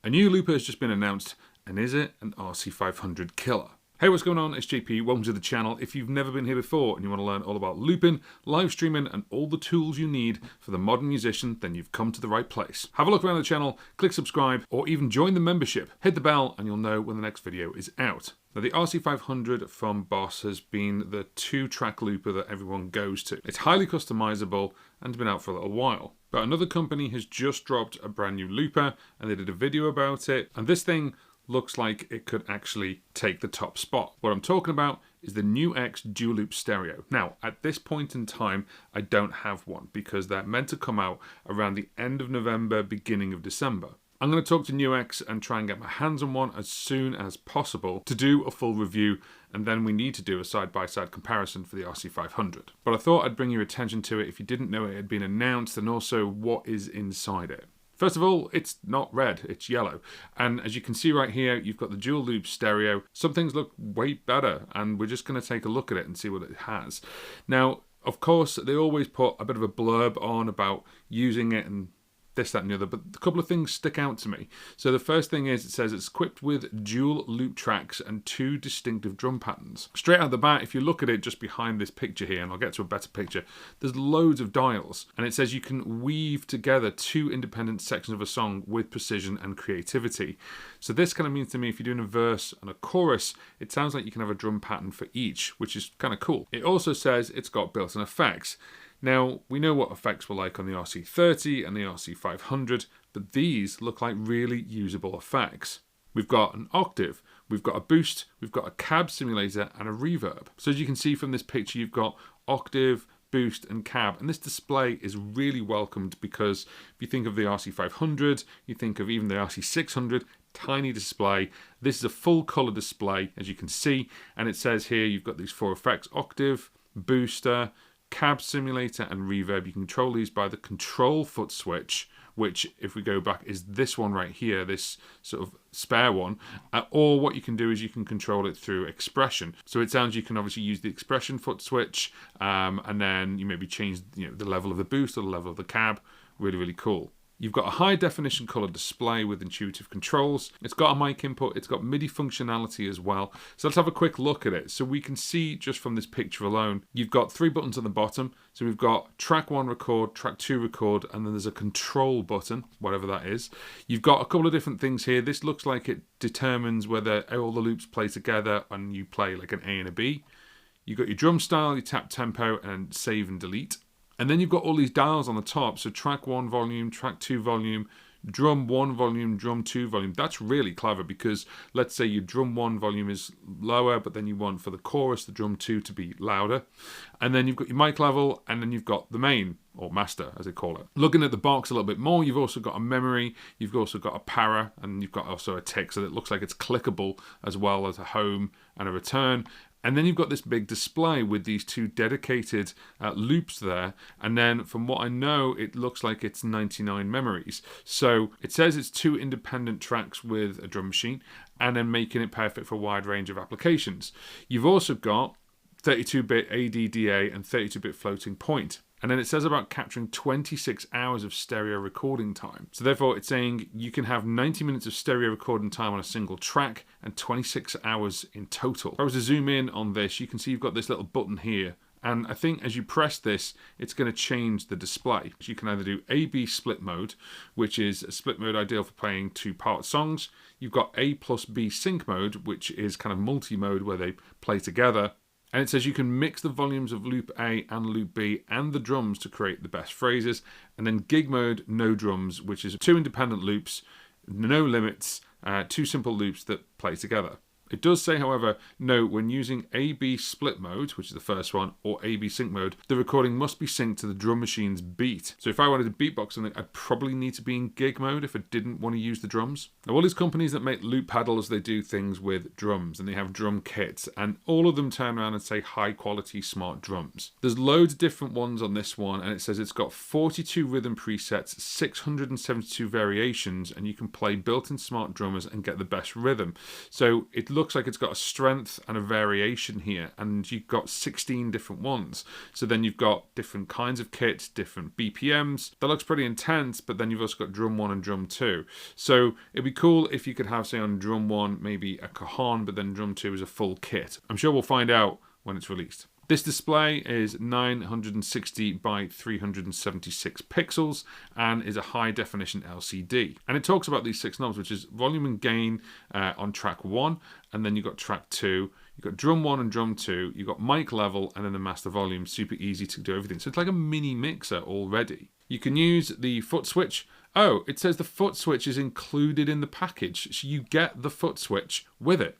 A new looper has just been announced, and is it an RC-500 killer? Hey, what's going on? It's JP. Welcome to the channel. If you've never been here before and you want to learn all about looping, live streaming, and all the tools you need for the modern musician, then you've come to the right place. Have a look around the channel, click subscribe, or even join the membership. Hit the bell and you'll know when the next video is out. Now, the RC-500 from Boss has been the 2-track looper that everyone goes to. It's highly customizable and been out for a little while. But another company has just dropped a brand new looper and they did a video about it. And this thing looks like it could actually take the top spot. What I'm talking about is the NUX dual loop stereo. Now, at this point in time, I don't have one because they're meant to come out around the end of November, beginning of December. I'm going to talk to NUX and try and get my hands on one as soon as possible to do a full review, and then we need to do a side-by-side comparison for the RC-500. But I thought I'd bring your attention to it if you didn't know it had been announced, and also what is inside it. First of all, it's not red, it's yellow. And as you can see right here, you've got the dual loop stereo. Some things look way better, and we're just going to take a look at it and see what it has. Now, of course, they always put a bit of a blurb on about using it and this, that, and the other, but a couple of things stick out to me. So the first thing is, it says it's equipped with dual loop tracks and 2 distinctive drum patterns. Straight out the bat, if you look at it just behind this picture here, and I'll get to a better picture, there's loads of dials, and it says you can weave together 2 independent sections of a song with precision and creativity. So this kind of means to me, if you're doing a verse and a chorus, it sounds like you can have a drum pattern for each, which is kind of cool. It also says it's got built-in effects. Now, we know what effects were like on the RC-30 and the RC-500, but these look like really usable effects. We've got an octave, we've got a boost, we've got a cab simulator, and a reverb. So as you can see from this picture, you've got octave, boost, and cab, and this display is really welcomed because if you think of the RC-500, you think of even the RC-600, tiny display. This is a full color display, as you can see, and it says here you've got these 4 effects: octave, booster, cab simulator, and reverb. You can control these by the control foot switch, which, if we go back, is this one right here, this sort of spare one. Or what you can do is you can control it through expression. So it sounds, you can obviously use the expression foot switch, and then you maybe change, the level of the boost or the level of the cab. Really, really cool. You've got a high definition color display with intuitive controls. It's got a mic input. It's got MIDI functionality as well. So let's have a quick look at it. So we can see just from this picture alone, you've got 3 buttons on the bottom. So we've got track 1 record, track 2 record, and then there's a control button, whatever that is. You've got a couple of different things here. This looks like it determines whether all the loops play together and you play like an A and a B. You've got your drum style, you tap tempo and save and delete. And then you've got all these dials on the top. So track 1 volume, track 2 volume, drum 1 volume, drum 2 volume. That's really clever because let's say your drum 1 volume is lower, but then you want for the chorus, the drum 2 to be louder. And then you've got your mic level, and then you've got the main, or master as they call it. Looking at the box a little bit more, you've also got a memory, you've also got a para, and you've got also a tick, so it looks like it's clickable as well as a home and a return. And then you've got this big display with these 2 dedicated loops there. And then from what I know, it looks like it's 99 memories. So it says it's 2 independent tracks with a drum machine, and then making it perfect for a wide range of applications. You've also got 32-bit ADDA and 32-bit floating point. And then it says about capturing 26 hours of stereo recording time. So therefore it's saying you can have 90 minutes of stereo recording time on a single track and 26 hours in total. If I was to zoom in on this, you can see you've got this little button here. And I think as you press this, it's going to change the display. So you can either do A/B split mode, which is a split mode ideal for playing 2-part songs. You've got A+B sync mode, which is kind of multi-mode where they play together. And it says you can mix the volumes of loop A and loop B and the drums to create the best phrases. And then gig mode, no drums, which is 2 independent loops, no limits, 2 simple loops that play together. It does say, however, note when using A/B split mode, which is the first one, or A/B sync mode, the recording must be synced to the drum machine's beat. So if I wanted to beatbox something, I'd probably need to be in gig mode if I didn't want to use the drums. Now, all these companies that make loop pedals, they do things with drums, and they have drum kits, and all of them turn around and say high quality smart drums. There's loads of different ones on this one, and it says it's got 42 rhythm presets, 672 variations, and you can play built-in smart drummers and get the best rhythm. So it looks like it's got a strength and a variation here, and you've got 16 different ones. So then you've got different kinds of kits, different BPMs. That looks pretty intense, but then you've also got drum 1 and drum 2. So it'd be cool if you could have, say, on drum 1 maybe a cajon, but then drum 2 is a full kit. I'm sure we'll find out when it's released. This display is 960 by 376 pixels and is a high definition LCD. And it talks about these 6 knobs, which is volume and gain on track 1, and then you've got track 2, you've got drum 1 and drum 2, you've got mic level, and then the master volume. Super easy to do everything. So it's like a mini mixer already. You can use the foot switch. Oh, it says the foot switch is included in the package, so you get the foot switch with it.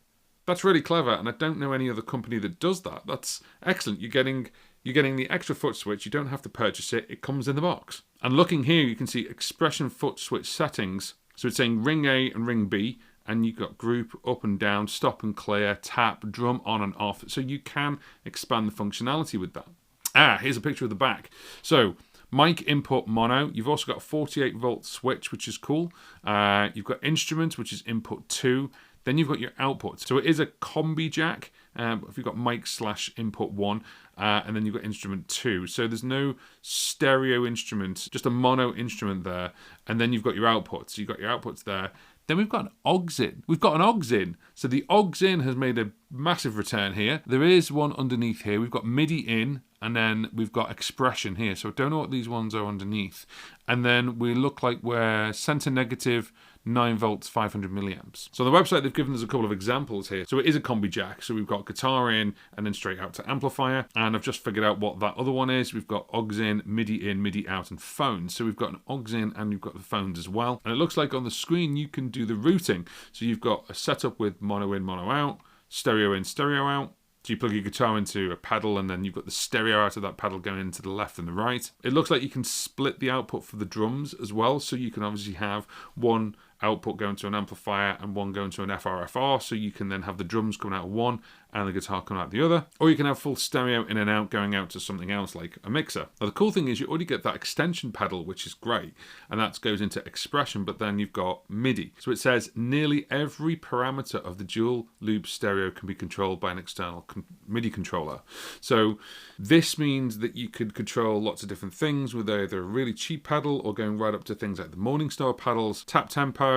That's really clever, and I don't know any other company that does that. That's excellent. You're getting the extra foot switch. You don't have to purchase it. It comes in the box. And looking here, you can see expression foot switch settings. So it's saying ring A and ring B, and you've got group, up and down, stop and clear, tap, drum on and off. So you can expand the functionality with that. Here's a picture of the back. So mic input mono. You've also got a 48 volt switch, which is cool. You've got instrument, which is input 2. Then you've got your output. So it is a combi jack. If you've got mic / input 1, and then you've got instrument 2. So there's no stereo instrument, just a mono instrument there. And then you've got your outputs. So you've got your outputs there. Then we've got an aux in. We've got an aux in. So the aux in has made a massive return here. There is one underneath here. We've got MIDI in, and then we've got expression here. So I don't know what these ones are underneath. And then we look like we're center negative, 9 volts, 500 milliamps. So on the website, they've given us a couple of examples here. So it is a combi jack. So we've got guitar in and then straight out to amplifier. And I've just figured out what that other one is. We've got aux in, MIDI out, and phones. So we've got an aux in and you've got the phones as well. And it looks like on the screen, you can do the routing. So you've got a setup with mono in, mono out, stereo in, stereo out. So you plug your guitar into a pedal and then you've got the stereo out of that pedal going into the left and the right. It looks like you can split the output for the drums as well. So you can obviously have one output going to an amplifier and one going to an FRFR. So you can then have the drums coming out of one and the guitar coming out the other. Or you can have full stereo in and out going out to something else like a mixer. Now the cool thing is you already get that extension pedal, which is great. And that goes into expression, but then you've got MIDI. So it says nearly every parameter of the dual loop stereo can be controlled by an external MIDI controller. So this means that you could control lots of different things with either a really cheap pedal or going right up to things like the Morningstar pedals, tap tempo,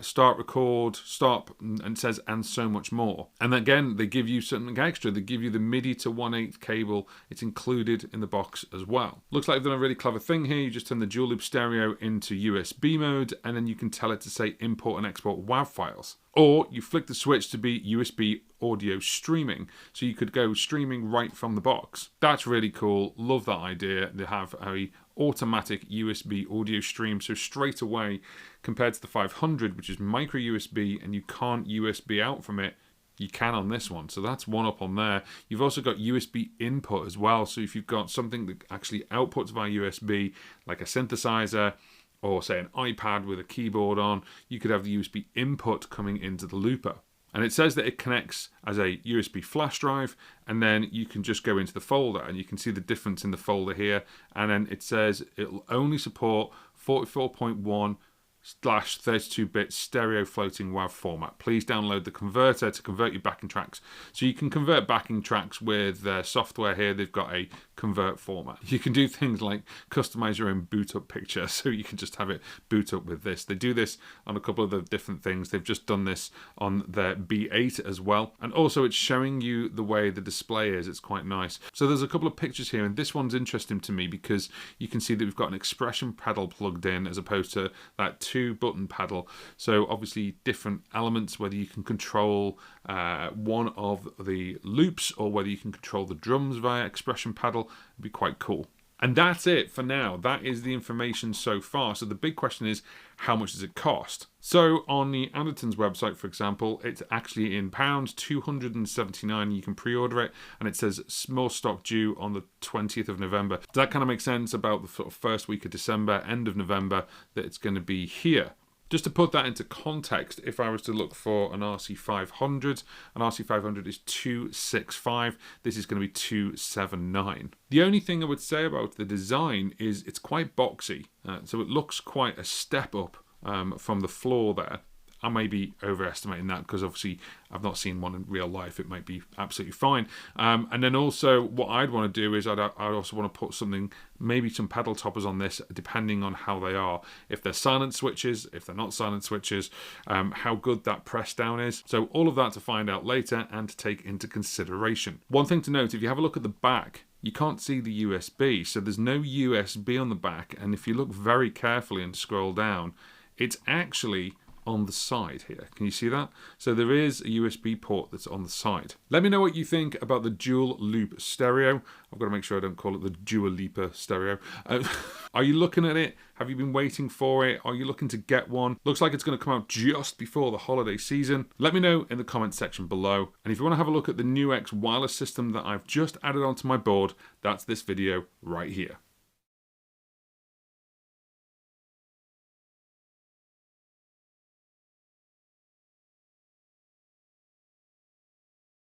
start record, stop, and it says and so much more. And again, they give you something extra. They give you the MIDI to 1/8 cable. It's included in the box as well. Looks like they've done a really clever thing here. You just turn the dual loop stereo into USB mode, and then you can tell it to say import and export WAV files. Or you flick the switch to be USB audio streaming. So you could go streaming right from the box. That's really cool. Love that idea. They have a automatic USB audio stream. So straight away, compared to the 500, which is micro USB, and you can't USB out from it, you can on this one. So that's one up on there. You've also got USB input as well. So if you've got something that actually outputs via USB, like a synthesizer, or say an iPad with a keyboard on, you could have the USB input coming into the looper. And it says that it connects as a USB flash drive, and then you can just go into the folder and you can see the difference in the folder here. And then it says it'll only support 44.1/32-bit stereo floating WAV format. Please download the converter to convert your backing tracks. So you can convert backing tracks with their software here. They've got a convert format. You can do things like customize your own boot up picture, so you can just have it boot up with this. They do this on a couple of the different things. They've just done this on their B8 as well. And also it's showing you the way the display is. It's quite nice. So there's a couple of pictures here, and this one's interesting to me because you can see that we've got an expression pedal plugged in as opposed to that 2-button pedal. So obviously different elements, whether you can control one of the loops or whether you can control the drums via expression pedal, would be quite cool. And that's it for now. That is the information so far. So the big question is, how much does it cost? So on the Anderton's website, for example, it's actually in pounds, 279. You can pre-order it, and it says small stock due on the 20th of November. Does that kind of make sense about the sort of first week of December, end of November, that it's going to be here? Just to put that into context, if I was to look for an RC-500, an RC-500 is 265. This is going to be 279. The only thing I would say about the design is it's quite boxy. So it looks quite a step up from the floor there. I may be overestimating that because obviously I've not seen one in real life. It might be absolutely fine. And then also what I'd want to do is I'd also want to put something, maybe some pedal toppers on this, depending on how they are. If they're silent switches, if they're not silent switches, how good that press down is. So all of that to find out later and to take into consideration. One thing to note, if you have a look at the back, you can't see the USB, so there's no USB on the back, and if you look very carefully and scroll down, it's actually on the side here. Can you see that? So there is a USB port that's on the side. Let me know what you think about the dual loop stereo. I've got to make sure I don't call it the Dua Lipa stereo. Are you looking at it? Have you been waiting for it? Are you looking to get one? Looks like it's going to come out just before the holiday season. Let me know in the comment section below. And if you want to have a look at the NUX wireless system that I've just added onto my board, that's this video right here.